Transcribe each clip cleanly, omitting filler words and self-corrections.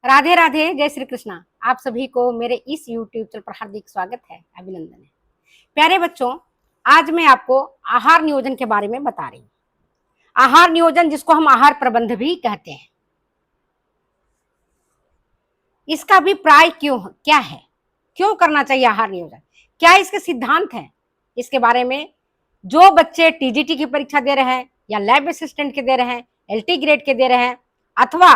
राधे राधे, जय श्री कृष्णा। आप सभी को मेरे इस YouTube चैनल पर हार्दिक स्वागत है, अभिनंदन है। प्यारे बच्चों, आज मैं आपको आहार नियोजन के बारे में बता रही हूँ। आहार नियोजन, जिसको हम आहार प्रबंध भी कहते हैं, इसका अभिप्राय क्या है, क्यों करना चाहिए आहार नियोजन, क्या इसके सिद्धांत हैं, इसके बारे में जो बच्चे टीजीटी की परीक्षा दे रहे हैं या लैब असिस्टेंट के दे रहे हैं, एलटी ग्रेड के दे रहे हैं, अथवा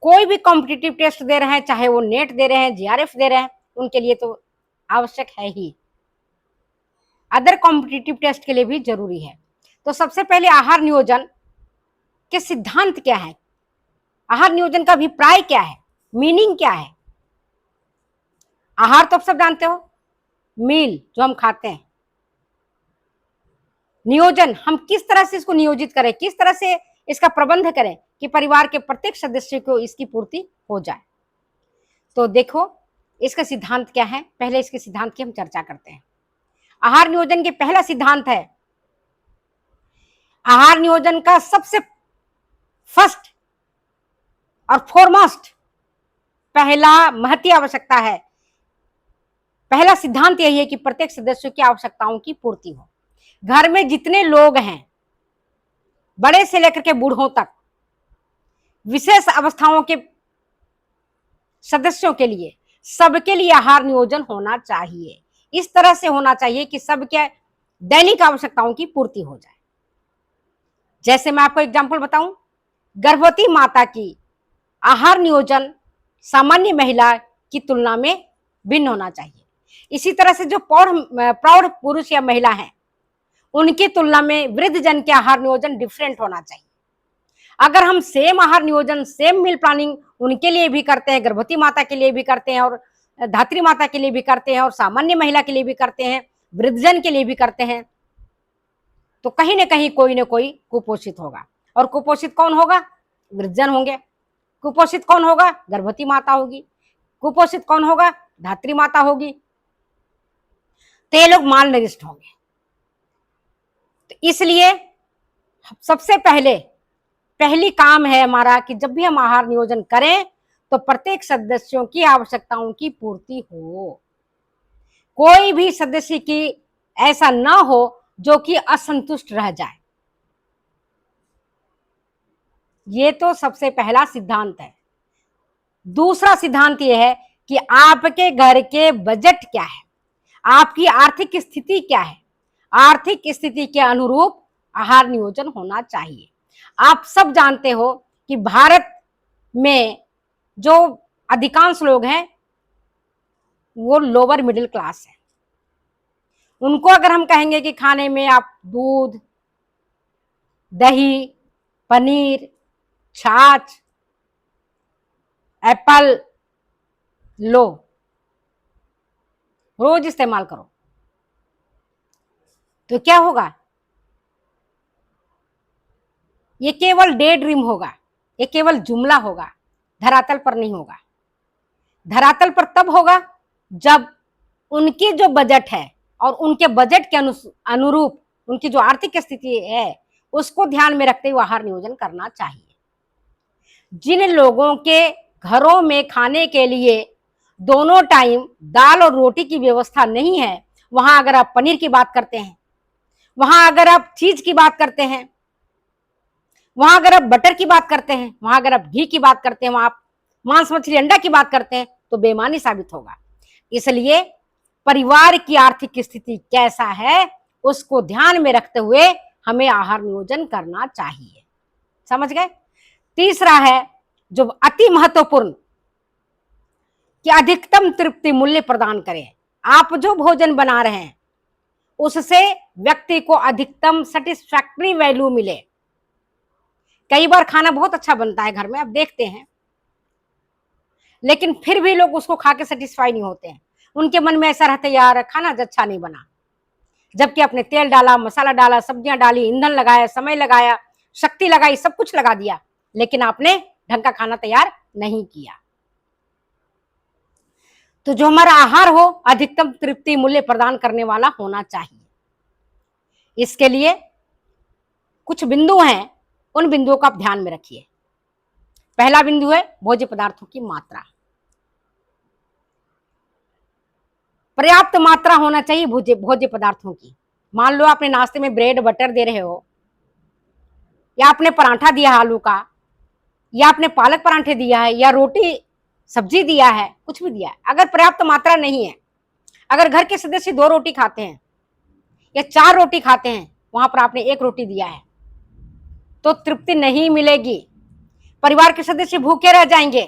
कोई भी कॉम्पिटिटिव टेस्ट दे रहे हैं, चाहे वो नेट दे रहे हैं, जीआरएफ दे रहे हैं, उनके लिए तो आवश्यक है ही। अदर कॉम्पिटिटिव टेस्ट के लिए भी जरूरी है। तो सबसे पहले आहार नियोजन के सिद्धांत क्या है, आहार नियोजन का अभिप्राय क्या है, मीनिंग क्या है। आहार तो आप सब जानते हो, मील जो हम खाते हैं। नियोजन, हम किस तरह से इसको नियोजित करें, किस तरह से इसका प्रबंध करें कि परिवार के प्रत्येक सदस्य को इसकी पूर्ति हो जाए। तो देखो इसका सिद्धांत क्या है, पहले इसके सिद्धांत की हम चर्चा करते हैं। आहार नियोजन के पहला सिद्धांत है, आहार नियोजन का सबसे फर्स्ट और फॉरमोस्ट पहला महती आवश्यकता है, पहला सिद्धांत यही है कि प्रत्येक सदस्य की आवश्यकताओं की पूर्ति हो। घर में जितने लोग हैं, बड़े से लेकर के बूढ़ों तक, विशेष अवस्थाओं के सदस्यों के लिए, सबके लिए आहार नियोजन होना चाहिए। इस तरह से होना चाहिए कि सबके दैनिक आवश्यकताओं की पूर्ति हो जाए। जैसे मैं आपको एग्जांपल बताऊं, गर्भवती माता की आहार नियोजन सामान्य महिला की तुलना में भिन्न होना चाहिए। इसी तरह से जो प्रौढ़ पुरुष या महिला हैं, उनकी तुलना में वृद्ध जन के आहार नियोजन डिफरेंट होना चाहिए। अगर हम सेम आहार नियोजन, सेम मील प्लानिंग उनके लिए भी करते हैं, गर्भवती माता के लिए भी करते हैं, और धात्री माता के लिए भी करते हैं, और सामान्य महिला के लिए भी करते हैं, वृद्धजन के लिए भी करते हैं, तो कहीं ना कहीं कोई ना कोई कुपोषित होगा। और कुपोषित कौन होगा? वृद्धजन होंगे। कुपोषित कौन होगा? गर्भवती माता होगी। कुपोषित कौन होगा? धात्री माता होगी। तो ये लोग माल नरिष्ठ होंगे। तो इसलिए सबसे पहली काम है हमारा कि जब भी हम आहार नियोजन करें तो प्रत्येक सदस्यों की आवश्यकताओं की पूर्ति हो। कोई भी सदस्य की ऐसा ना हो जो कि असंतुष्ट रह जाए। ये तो सबसे पहला सिद्धांत है। दूसरा सिद्धांत यह है कि आपके घर के बजट क्या है, आपकी आर्थिक स्थिति क्या है, आर्थिक स्थिति के अनुरूप आहार नियोजन होना चाहिए। आप सब जानते हो कि भारत में जो अधिकांश लोग हैं वो लोअर मिडिल क्लास है। उनको अगर हम कहेंगे कि खाने में आप दूध, दही, पनीर, छाछ, एप्पल लो, रोज इस्तेमाल करो, तो क्या होगा? ये केवल डे ड्रीम होगा, ये केवल जुमला होगा, धरातल पर नहीं होगा। धरातल पर तब होगा जब उनकी जो बजट है और उनके बजट के अनुरूप उनकी जो आर्थिक स्थिति है उसको ध्यान में रखते हुए आहार नियोजन करना चाहिए। जिन लोगों के घरों में खाने के लिए दोनों टाइम दाल और रोटी की व्यवस्था नहीं है, वहां अगर आप पनीर की बात करते हैं, वहां अगर आप चीज की बात करते हैं, वहां अगर आप बटर की बात करते हैं, वहां अगर आप घी की बात करते हैं, वहां आप मांस मछली अंडा की बात करते हैं, तो बेईमानी साबित होगा। इसलिए परिवार की आर्थिक स्थिति कैसा है उसको ध्यान में रखते हुए हमें आहार नियोजन करना चाहिए। समझ गए? तीसरा है जो अति महत्वपूर्ण, कि अधिकतम तृप्ति मूल्य प्रदान करें। आप जो भोजन बना रहे हैं उससे व्यक्ति को अधिकतम सेटिस्फैक्टरी वैल्यू मिले। कई बार खाना बहुत अच्छा बनता है घर में, आप देखते हैं, लेकिन फिर भी लोग उसको खा के सेटिस्फाई नहीं होते हैं। उनके मन में ऐसा रहता है यार खाना अच्छा नहीं बना, जबकि आपने तेल डाला, मसाला डाला, सब्जियां डाली, ईंधन लगाया, समय लगाया, शक्ति लगाई, सब कुछ लगा दिया, लेकिन आपने ढंग का खाना तैयार नहीं किया। तो जो हमारा आहार हो अधिकतम तृप्ति मूल्य प्रदान करने वाला होना चाहिए। इसके लिए कुछ बिंदु हैं, उन बिंदुओं को आप ध्यान में रखिए। पहला बिंदु है भोज्य पदार्थों की मात्रा। पर्याप्त मात्रा होना चाहिए भोज्य पदार्थों की। मान लो आपने नाश्ते में ब्रेड बटर दे रहे हो, या आपने पराठा दिया है आलू का, या आपने पालक पराठे दिया है, या रोटी सब्जी दिया है, कुछ भी दिया है, अगर पर्याप्त मात्रा नहीं है, अगर घर के सदस्य 2 रोटी खाते हैं या 4 रोटी खाते हैं, वहां पर आपने 1 रोटी दिया है, तो तृप्ति नहीं मिलेगी, परिवार के सदस्य भूखे रह जाएंगे।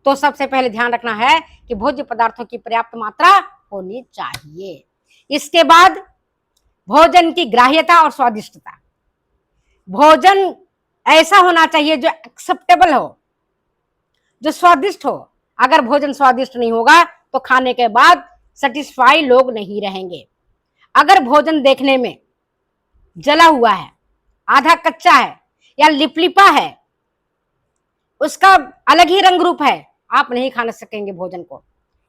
तो सबसे पहले ध्यान रखना है कि भोज्य पदार्थों की पर्याप्त मात्रा होनी चाहिए। इसके बाद भोजन की ग्राह्यता और स्वादिष्टता। भोजन ऐसा होना चाहिए जो एक्सेप्टेबल हो, जो स्वादिष्ट हो। अगर भोजन स्वादिष्ट नहीं होगा तो खाने के बाद सेटिस्फाई लोग नहीं रहेंगे। अगर भोजन देखने में जला हुआ है, आधा कच्चा है या लिपलिपा है, उसका अलग ही रंग रूप है, आप नहीं खा सकेंगे, भोजन को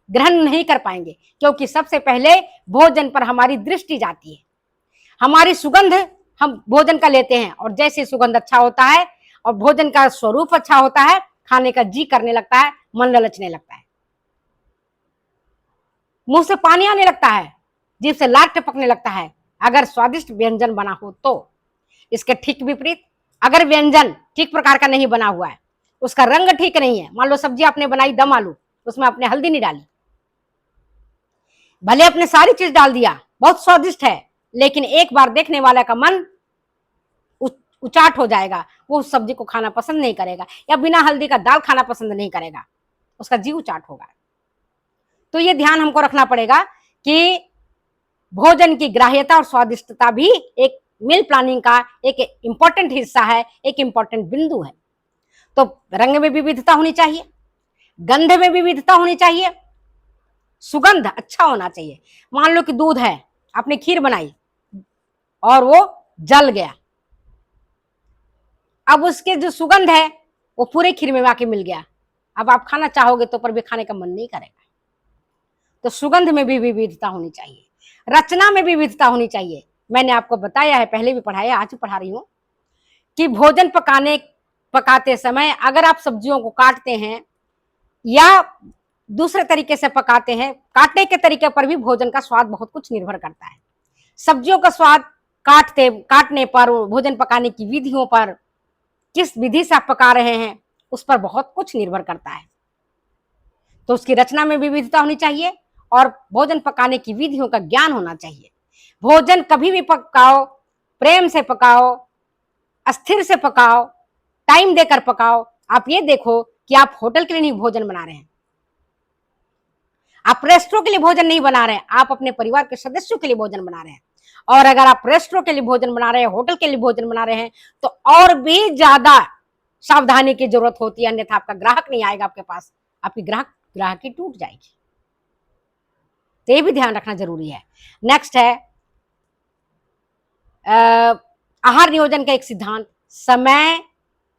ग्रहण नहीं कर पाएंगे, क्योंकि सबसे पहले भोजन पर हमारी दृष्टि जाती है। हमारी सुगंध हम भोजन का लेते हैं, और जैसे सुगंध अच्छा होता है और भोजन का स्वरूप अच्छा होता है, खाने का जी करने लगता है, मन ललचने लगता है, मुंह से पानी आने लगता है, जीभ से लार टपकने लगता है, अगर स्वादिष्ट व्यंजन बना हो तो। इसके ठीक विपरीत, अगर व्यंजन ठीक प्रकार का नहीं बना हुआ है, उसका रंग ठीक नहीं है, मान लो सब्जी आपने बनाई दम आलू, उसमें आपने हल्दी नहीं डाली, भले आपने सारी चीज डाल दिया, बहुत स्वादिष्ट है, लेकिन एक बार देखने वाला का मन उचाट हो जाएगा, वो उस सब्जी को खाना पसंद नहीं करेगा, या बिना हल्दी का दाल खाना पसंद नहीं करेगा, उसका जी उचाट होगा। तो ये ध्यान हमको रखना पड़ेगा कि भोजन की ग्राह्यता और स्वादिष्टता भी एक मील प्लानिंग का एक इंपॉर्टेंट हिस्सा है, एक इंपॉर्टेंट बिंदु है। तो रंग में विविधता होनी चाहिए, गंध में विविधता होनी चाहिए, सुगंध अच्छा होना चाहिए। मान लो कि दूध है, आपने खीर बनाई और वो जल गया, अब उसके जो सुगंध है वो पूरे खीर में आके मिल गया, अब आप खाना चाहोगे तो पर भी खाने का मन नहीं करेगा। तो सुगंध में भी विविधता होनी चाहिए, रचना में भी विविधता होनी चाहिए। मैंने आपको बताया है, पहले भी पढ़ाया, आज भी पढ़ा रही हूं, कि भोजन पकाते समय अगर आप सब्जियों को काटते हैं या दूसरे तरीके से पकाते हैं, काटने के तरीके पर भी भोजन का स्वाद बहुत कुछ निर्भर करता है। सब्जियों का स्वाद काटने पर, भोजन पकाने की विधियों पर, किस विधि से आप पका रहे हैं, उस पर बहुत कुछ निर्भर करता है। तो उसकी रचना में विविधता होनी चाहिए और भोजन पकाने की विधियों का ज्ञान होना चाहिए। भोजन कभी भी पकाओ, प्रेम से पकाओ, अस्थिर से पकाओ, टाइम देकर पकाओ। आप ये देखो कि आप होटल के लिए नहीं भोजन बना रहे हैं, आप रेस्टोरों के लिए भोजन नहीं बना रहे हैं, आप अपने परिवार के सदस्यों के लिए भोजन बना रहे हैं। और अगर आप रेस्टोरों के लिए भोजन बना रहे हैं, होटल के लिए भोजन बना रहे हैं, तो और भी ज्यादा सावधानी की जरूरत होती है, अन्यथा आपका ग्राहक नहीं आएगा आपके पास, आपकी ग्राहकी टूट जाएगी। तो ये भी ध्यान रखना जरूरी है। नेक्स्ट है आहार नियोजन का एक सिद्धांत, समय,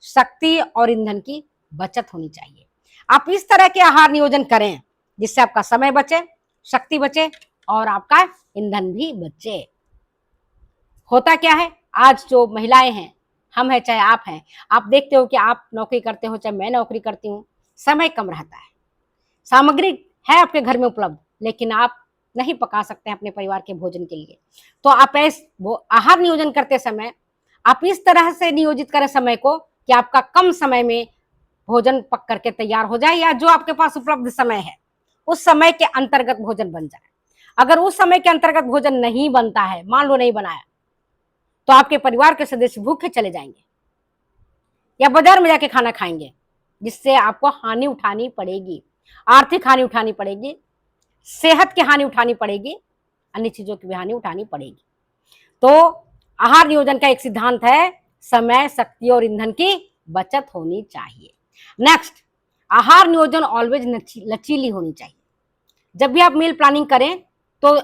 शक्ति और ईंधन की बचत होनी चाहिए। आप इस तरह के आहार नियोजन करें जिससे आपका समय बचे, शक्ति बचे और आपका ईंधन भी बचे। होता क्या है, आज जो महिलाएं हैं, हम हैं चाहे आप हैं, आप देखते हो कि आप नौकरी करते हो चाहे मैं नौकरी करती हूँ, समय कम रहता है, सामग्री है आपके घर में उपलब्ध, लेकिन आप नहीं पका सकते हैं अपने परिवार के भोजन के लिए। तो आप आहार नियोजन करते समय आप इस तरह से नियोजित करें समय को कि आपका कम समय में भोजन पक करके तैयार हो जाए, या जो आपके पास उपलब्ध समय है उस समय के अंतर्गत भोजन बन जाए। अगर उस समय के अंतर्गत भोजन नहीं बनता है, मान लो नहीं बनाया, तो आपके परिवार के सदस्य भूखे चले जाएंगे या बाजार में जाके खाना खाएंगे, जिससे आपको हानि उठानी पड़ेगी, आर्थिक हानि उठानी पड़ेगी, सेहत की हानि उठानी पड़ेगी, अन्य चीजों की भी हानि उठानी पड़ेगी। तो आहार नियोजन का एक सिद्धांत है, समय, शक्ति और ईंधन की बचत होनी चाहिए। नेक्स्ट, आहार नियोजन ऑलवेज लचीली होनी चाहिए। जब भी आप मील प्लानिंग करें तो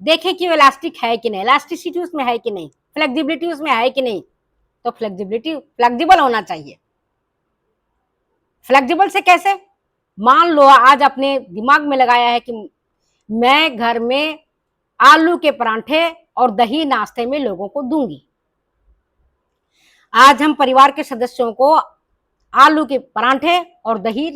देखें कि वो इलास्टिक है कि नहीं, इलास्टिसिटी उसमें है कि नहीं, फ्लेक्सिबिलिटी उसमें है कि नहीं। तो फ्लेक्सिबल होना चाहिए। फ्लेक्सिबल से कैसे, मान लो आज आपने दिमाग में लगाया है कि मैं घर में आलू के परांठे और दही नाश्ते में लोगों को दूंगी। आज हम परिवार के सदस्यों को आलू के परांठे और दही